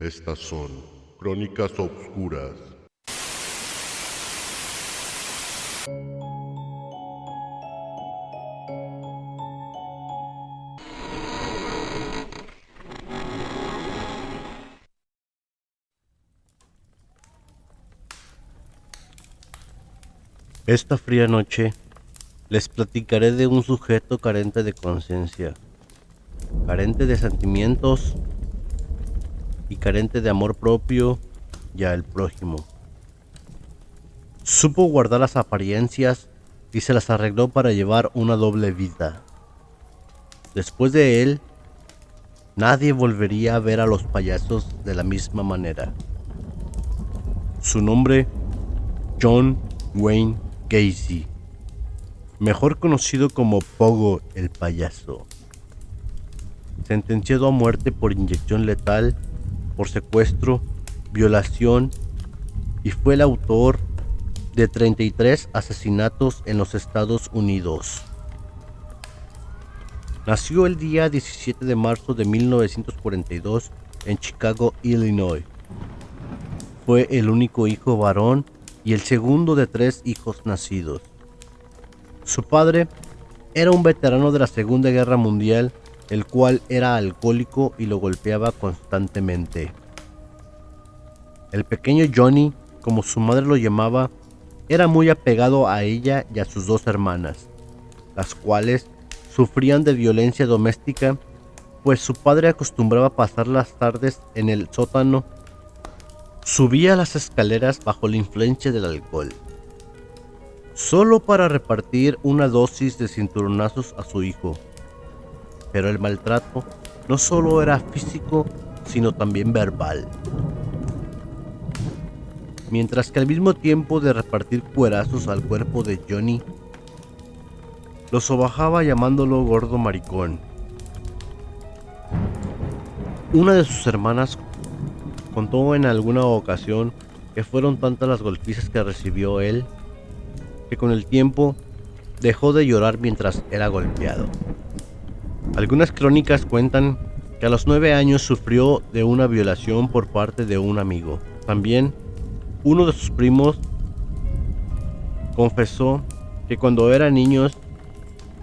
Estas son Crónicas Obscuras. Esta fría noche les platicaré de un sujeto carente de conciencia, carente de sentimientos y carente de amor propio y al prójimo. Supo guardar las apariencias y se las arregló para llevar una doble vida. Después de él, nadie volvería a ver a los payasos de la misma manera. Su nombre, John Wayne Gacy, mejor conocido como Pogo el payaso. Sentenciado a muerte por inyección letal, por secuestro, violación y fue el autor de 33 asesinatos en los Estados Unidos. Nació el día 17 de marzo de 1942 en Chicago, Illinois. Fue el único hijo varón y el segundo de 3 hijos nacidos. Su padre era un veterano de la Segunda Guerra Mundial, el cual era alcohólico y lo golpeaba constantemente. El pequeño Johnny, como su madre lo llamaba, era muy apegado a ella y a sus 2 hermanas, las cuales sufrían de violencia doméstica, pues su padre acostumbraba pasar las tardes en el sótano. Subía las escaleras bajo la influencia del alcohol, solo para repartir una dosis de cinturonazos a su hijo. Pero el maltrato no solo era físico, sino también verbal. Mientras que al mismo tiempo de repartir cuerazos al cuerpo de Johnny, lo sobajaba llamándolo gordo maricón. Una de sus hermanas contó en alguna ocasión que fueron tantas las golpizas que recibió él, que con el tiempo dejó de llorar mientras era golpeado. Algunas crónicas cuentan que a los 9 años sufrió de una violación por parte de un amigo. También uno de sus primos confesó que cuando eran niños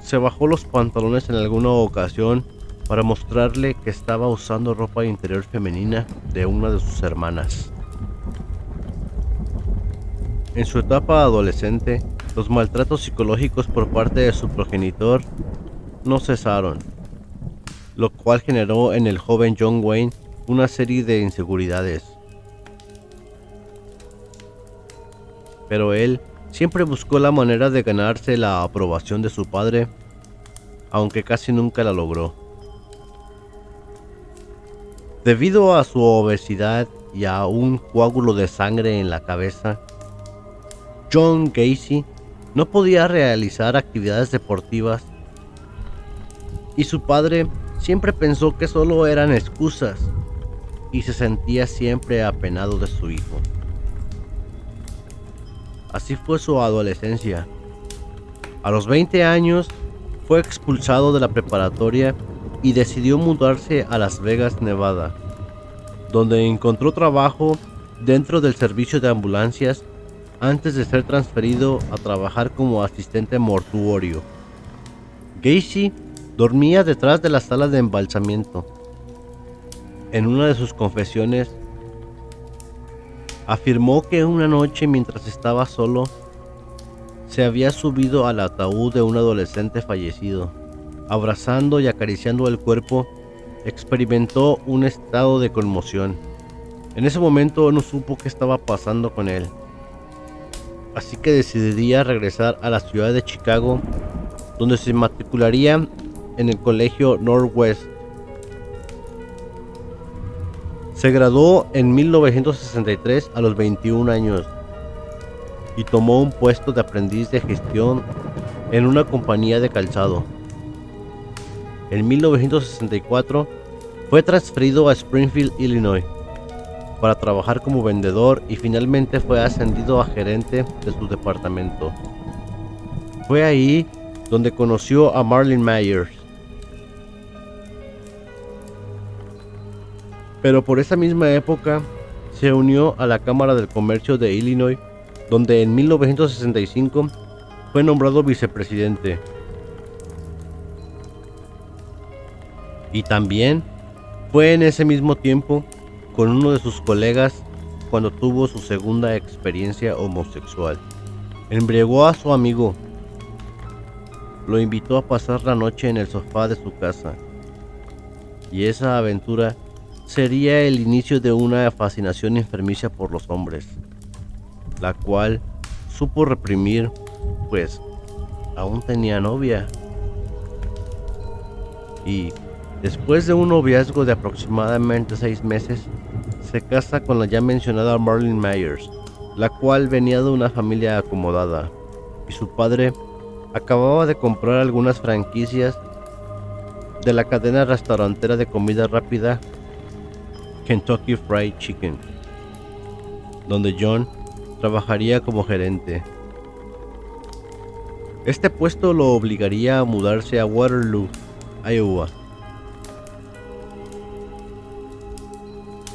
se bajó los pantalones en alguna ocasión para mostrarle que estaba usando ropa interior femenina de una de sus hermanas. En su etapa adolescente, los maltratos psicológicos por parte de su progenitor no cesaron, lo cual generó en el joven John Wayne una serie de inseguridades. Pero él siempre buscó la manera de ganarse la aprobación de su padre, aunque casi nunca la logró. Debido a su obesidad y a un coágulo de sangre en la cabeza, John Gacy no podía realizar actividades deportivas y su padre siempre pensó que solo eran excusas y se sentía siempre apenado de su hijo. Así fue su adolescencia. A los 20 años fue expulsado de la preparatoria y decidió mudarse a Las Vegas, Nevada, donde encontró trabajo dentro del servicio de ambulancias antes de ser transferido a trabajar como asistente mortuorio. Gacy dormía detrás de la sala de embalsamiento. En una de sus confesiones, afirmó que una noche mientras estaba solo, se había subido al ataúd de un adolescente fallecido. Abrazando y acariciando el cuerpo, experimentó un estado de conmoción. En ese momento no supo qué estaba pasando con él, así que decidiría regresar a la ciudad de Chicago, donde se matricularía en el colegio Northwest. Se graduó en 1963 a los 21 años y tomó un puesto de aprendiz de gestión en una compañía de calzado. En 1964 fue transferido a Springfield, Illinois, para trabajar como vendedor y finalmente fue ascendido a gerente de su departamento. Fue ahí donde conoció a Marlene Myers. Pero por esa misma época se unió a la Cámara del Comercio de Illinois, donde en 1965 fue nombrado vicepresidente. Y también fue en ese mismo tiempo con uno de sus colegas cuando tuvo su segunda experiencia homosexual. Embriagó a su amigo, lo invitó a pasar la noche en el sofá de su casa, y esa aventura sería el inicio de una fascinación enfermiza por los hombres, la cual supo reprimir, pues aún tenía novia. Y después de un noviazgo de aproximadamente 6 meses, se casa con la ya mencionada Marilyn Myers, la cual venía de una familia acomodada, y su padre acababa de comprar algunas franquicias de la cadena restaurantera de comida rápida Kentucky Fried Chicken, donde John trabajaría como gerente. Este puesto lo obligaría a mudarse a Waterloo, Iowa.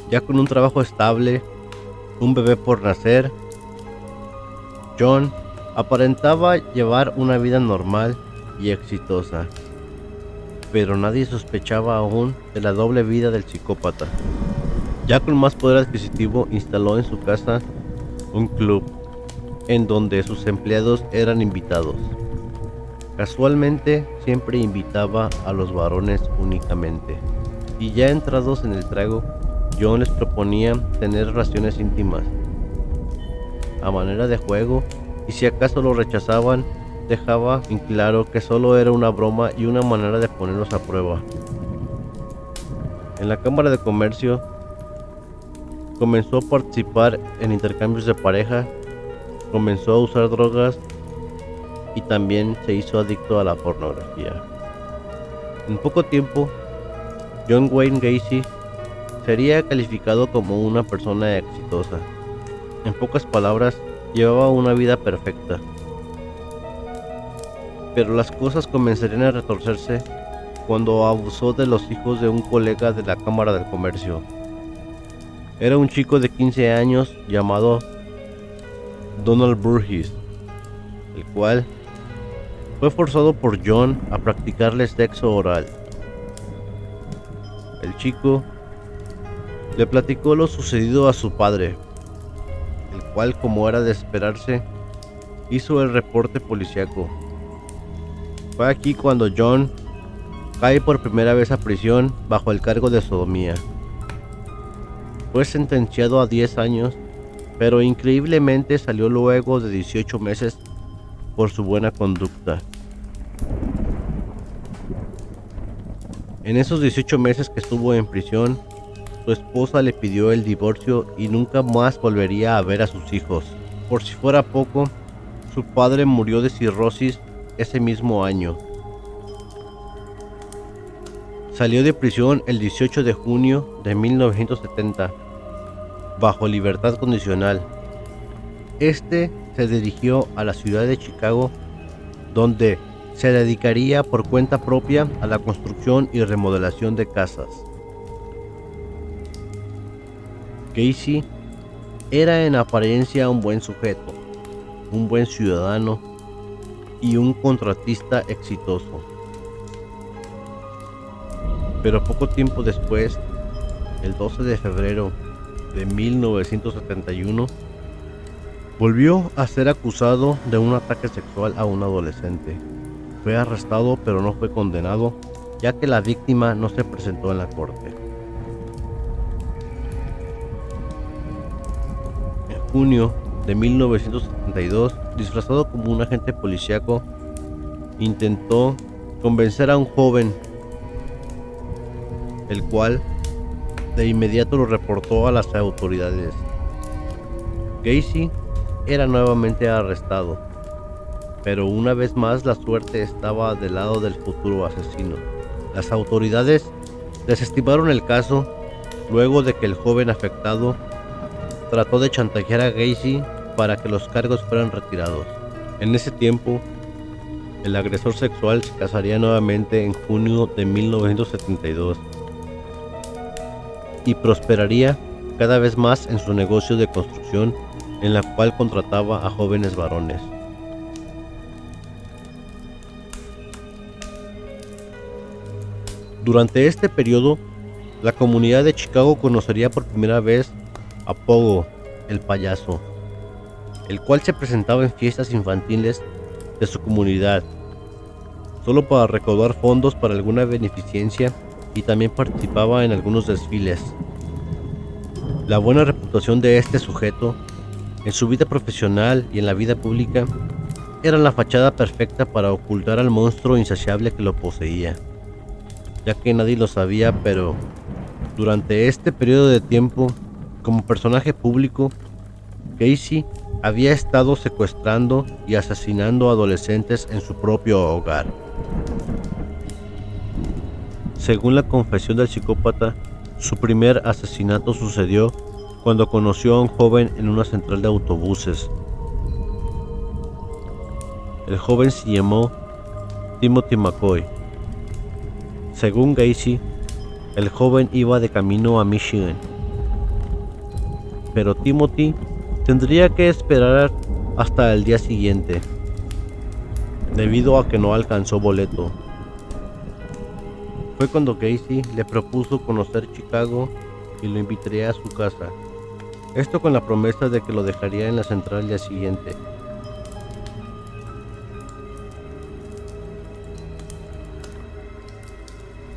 Ya con un trabajo estable, un bebé por nacer, John aparentaba llevar una vida normal y exitosa, pero nadie sospechaba aún de la doble vida del psicópata. Ya con más poder adquisitivo, instaló en su casa un club en donde sus empleados eran invitados. Casualmente siempre invitaba a los varones únicamente, y ya entrados en el trago, John les proponía tener relaciones íntimas a manera de juego, y si acaso lo rechazaban, dejaba en claro que solo era una broma y una manera de ponerlos a prueba. En la Cámara de Comercio comenzó a participar en intercambios de pareja, comenzó a usar drogas y también se hizo adicto a la pornografía. En poco tiempo, John Wayne Gacy sería calificado como una persona exitosa. En pocas palabras, llevaba una vida perfecta. Pero las cosas comenzarían a retorcerse cuando abusó de los hijos de un colega de la Cámara del Comercio. Era un chico de 15 años llamado Donald Burgess, el cual fue forzado por John a practicarle sexo oral. El chico le platicó lo sucedido a su padre, el cual, como era de esperarse, hizo el reporte policíaco. Fue aquí cuando John cae por primera vez a prisión bajo el cargo de sodomía. Fue sentenciado a 10 años, pero increíblemente salió luego de 18 meses por su buena conducta. En esos 18 meses que estuvo en prisión, su esposa le pidió el divorcio y nunca más volvería a ver a sus hijos. Por si fuera poco, su padre murió de cirrosis ese mismo año. Salió de prisión el 18 de junio de 1970, bajo libertad condicional. Este se dirigió a la ciudad de Chicago, donde se dedicaría por cuenta propia a la construcción y remodelación de casas. Gacy era en apariencia un buen sujeto, un buen ciudadano y un contratista exitoso. Pero poco tiempo después, el 12 de febrero de 1971, volvió a ser acusado de un ataque sexual a un adolescente. Fue arrestado pero no fue condenado, ya que la víctima no se presentó en la corte. En junio de 1972, disfrazado como un agente policíaco, intentó convencer a un joven, el cual de inmediato lo reportó a las autoridades. Gacy era nuevamente arrestado, pero una vez más la suerte estaba del lado del futuro asesino. Las autoridades desestimaron el caso luego de que el joven afectado trató de chantajear a Gacy para que los cargos fueran retirados. En ese tiempo, el agresor sexual se casaría nuevamente en junio de 1972. y prosperaría cada vez más en su negocio de construcción, en la cual contrataba a jóvenes varones. Durante este periodo, la comunidad de Chicago conocería por primera vez a Pogo, el payaso, el cual se presentaba en fiestas infantiles de su comunidad, solo para recaudar fondos para alguna beneficencia, y también participaba en algunos desfiles. La buena reputación de este sujeto, en su vida profesional y en la vida pública, era la fachada perfecta para ocultar al monstruo insaciable que lo poseía, ya que nadie lo sabía, pero durante este periodo de tiempo, como personaje público, Gacy había estado secuestrando y asesinando adolescentes en su propio hogar. Según la confesión del psicópata, su primer asesinato sucedió cuando conoció a un joven en una central de autobuses. El joven se llamó Timothy McCoy. Según Gacy, el joven iba de camino a Michigan, pero Timothy tendría que esperar hasta el día siguiente, debido a que no alcanzó boleto. Fue cuando Gacy le propuso conocer Chicago y lo invitaría a su casa, esto con la promesa de que lo dejaría en la central el día siguiente.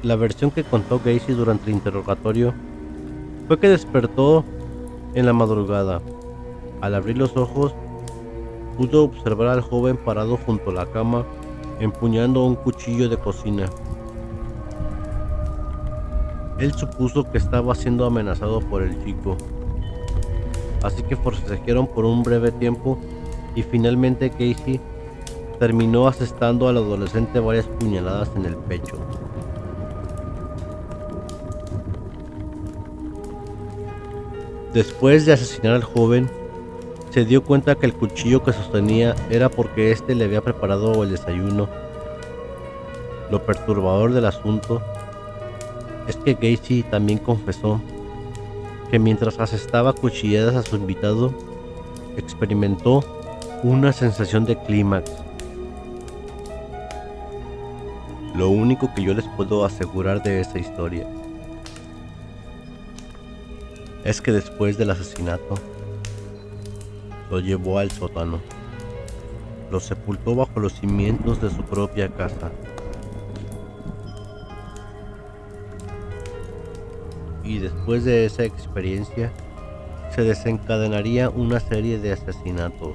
La versión que contó Gacy durante el interrogatorio fue que despertó en la madrugada. Al abrir los ojos, pudo observar al joven parado junto a la cama, empuñando un cuchillo de cocina. Él supuso que estaba siendo amenazado por el chico, así que forcejearon por un breve tiempo y finalmente Gacy terminó asestando al adolescente varias puñaladas en el pecho. Después de asesinar al joven, se dio cuenta que el cuchillo que sostenía era porque éste le había preparado el desayuno. Lo perturbador del asunto es que Gacy también confesó que mientras asestaba cuchilladas a su invitado, experimentó una sensación de clímax. Lo único que yo les puedo asegurar de esta historia es que después del asesinato, lo llevó al sótano, lo sepultó bajo los cimientos de su propia casa. Y después de esa experiencia, se desencadenaría una serie de asesinatos.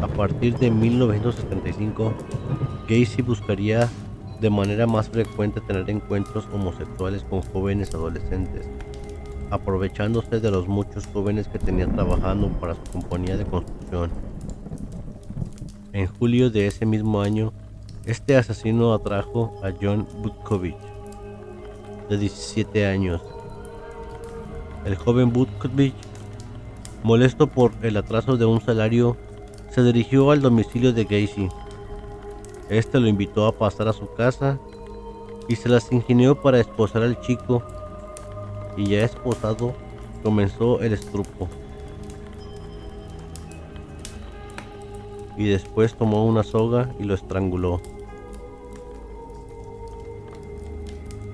A partir de 1975, Gacy buscaría de manera más frecuente tener encuentros homosexuales con jóvenes adolescentes, aprovechándose de los muchos jóvenes que tenía trabajando para su compañía de construcción. En julio de ese mismo año, este asesino atrajo a John Butkovich, de 17 años. El joven Butkovich, molesto por el atraso de un salario, se dirigió al domicilio de Gacy. Este lo invitó a pasar a su casa y se las ingenió para esposar al chico, y ya esposado, comenzó el estrupo. Y después tomó una soga y lo estranguló.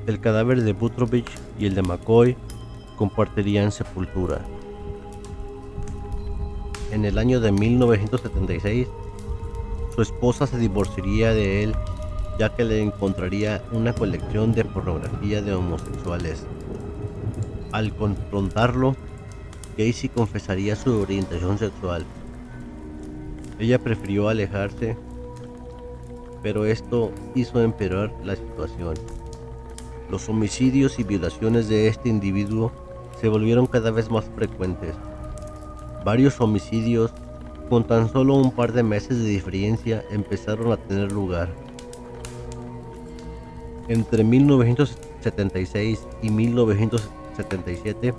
El cadáver de Butkovich y el de McCoy compartirían sepultura. En el año de 1976, su esposa se divorciaría de él, ya que le encontraría una colección de pornografía de homosexuales. Al confrontarlo, Gacy confesaría su orientación sexual. Ella prefirió alejarse, pero esto hizo empeorar la situación. Los homicidios y violaciones de este individuo se volvieron cada vez más frecuentes. Varios homicidios, con tan solo un par de meses de diferencia, empezaron a tener lugar. Entre 1976 y 1977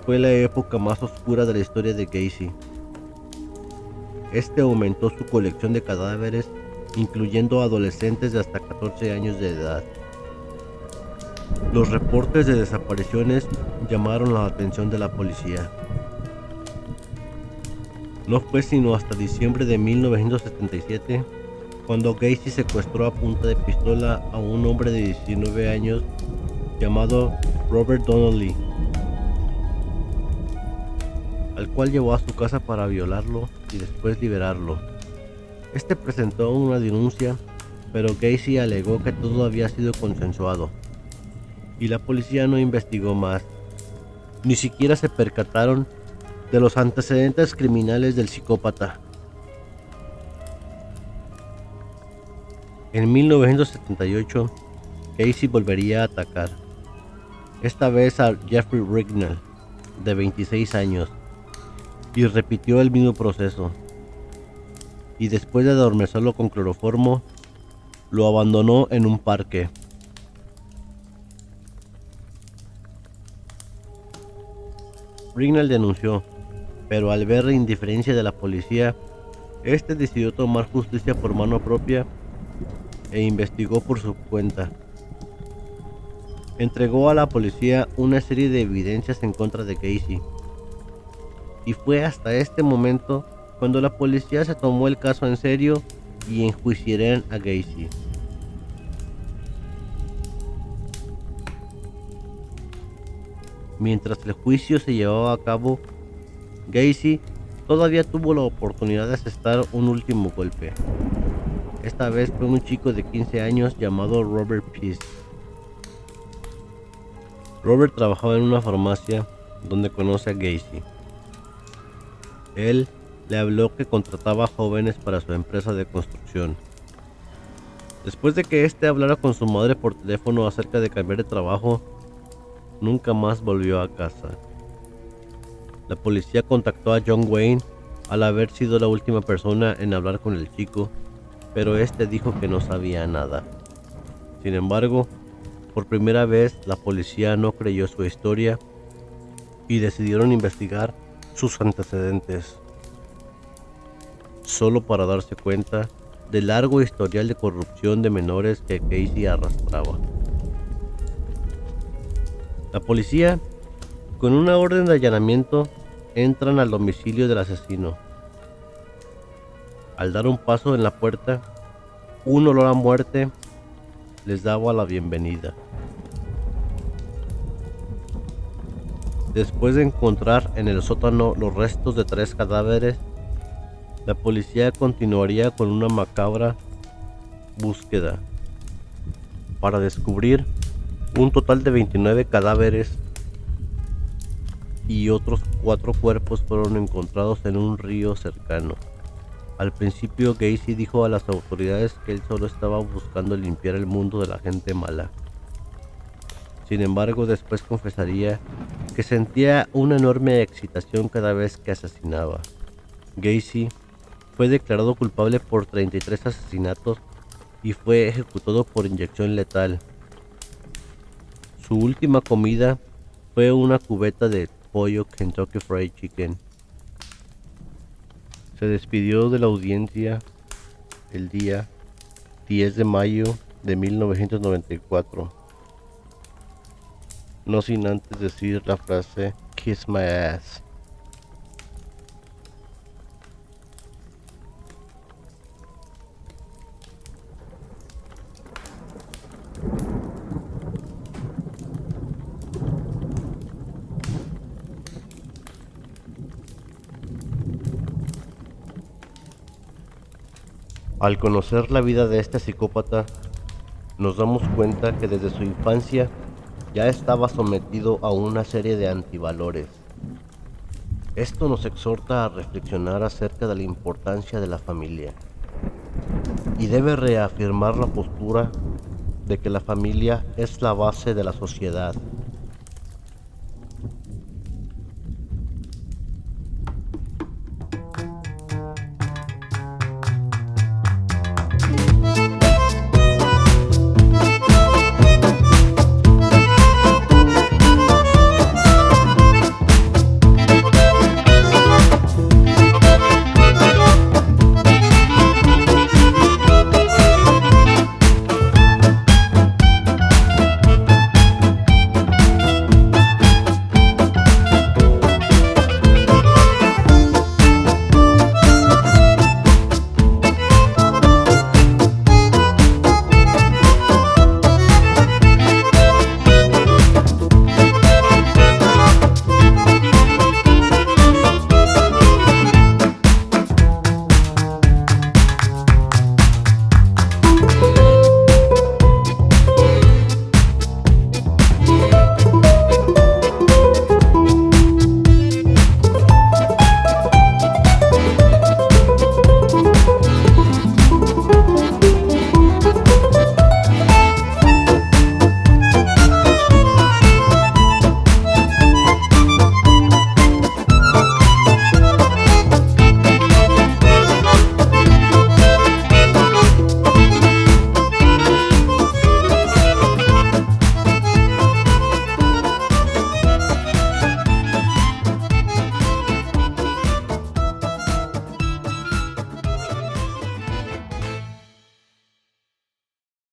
fue la época más oscura de la historia de Gacy. Este aumentó su colección de cadáveres, incluyendo adolescentes de hasta 14 años de edad. Los reportes de desapariciones llamaron la atención de la policía. No fue sino hasta diciembre de 1977 cuando Gacy secuestró a punta de pistola a un hombre de 19 años llamado Robert Donnelly, al cual llevó a su casa para violarlo y después liberarlo. Este presentó una denuncia, pero Gacy alegó que todo había sido consensuado, y la policía no investigó más. Ni siquiera se percataron de los antecedentes criminales del psicópata. En 1978, Gacy volvería a atacar, esta vez a Jeffrey Rignall, de 26 años, y repitió el mismo proceso. Y después de adormecerlo con cloroformo, lo abandonó en un parque. Rignall denunció, pero al ver la indiferencia de la policía, este decidió tomar justicia por mano propia e investigó por su cuenta. Entregó a la policía una serie de evidencias en contra de Gacy, y fue hasta este momento cuando la policía se tomó el caso en serio y enjuiciarían a Gacy. Mientras el juicio se llevaba a cabo, Gacy todavía tuvo la oportunidad de asestar un último golpe. Esta vez fue un chico de 15 años llamado Robert Peace. Robert trabajaba en una farmacia donde conoce a Gacy. Él le habló que contrataba jóvenes para su empresa de construcción. Después de que este hablara con su madre por teléfono acerca de cambiar de trabajo, nunca más volvió a casa. La policía contactó a John Wayne al haber sido la última persona en hablar con el chico, pero este dijo que no sabía nada. Sin embargo, por primera vez la policía no creyó su historia y decidieron investigar sus antecedentes, solo para darse cuenta del largo historial de corrupción de menores que Gacy arrastraba. La policía, con una orden de allanamiento, entran al domicilio del asesino. Al dar un paso en la puerta, un olor a muerte les daba la bienvenida. Después de encontrar en el sótano los restos de 3 cadáveres, la policía continuaría con una macabra búsqueda para descubrir un total de 29 cadáveres, y otros 4 cuerpos fueron encontrados en un río cercano. Al principio, Gacy dijo a las autoridades que él solo estaba buscando limpiar el mundo de la gente mala. Sin embargo, después confesaría que sentía una enorme excitación cada vez que asesinaba. Gacy fue declarado culpable por 33 asesinatos y fue ejecutado por inyección letal. Su última comida fue una cubeta de pollo Kentucky Fried Chicken. Se despidió de la audiencia el día 10 de mayo de 1994, no sin antes decir la frase "Kiss my ass". Al conocer la vida de este psicópata, nos damos cuenta que desde su infancia ya estaba sometido a una serie de antivalores. Esto nos exhorta a reflexionar acerca de la importancia de la familia y debe reafirmar la postura de que la familia es la base de la sociedad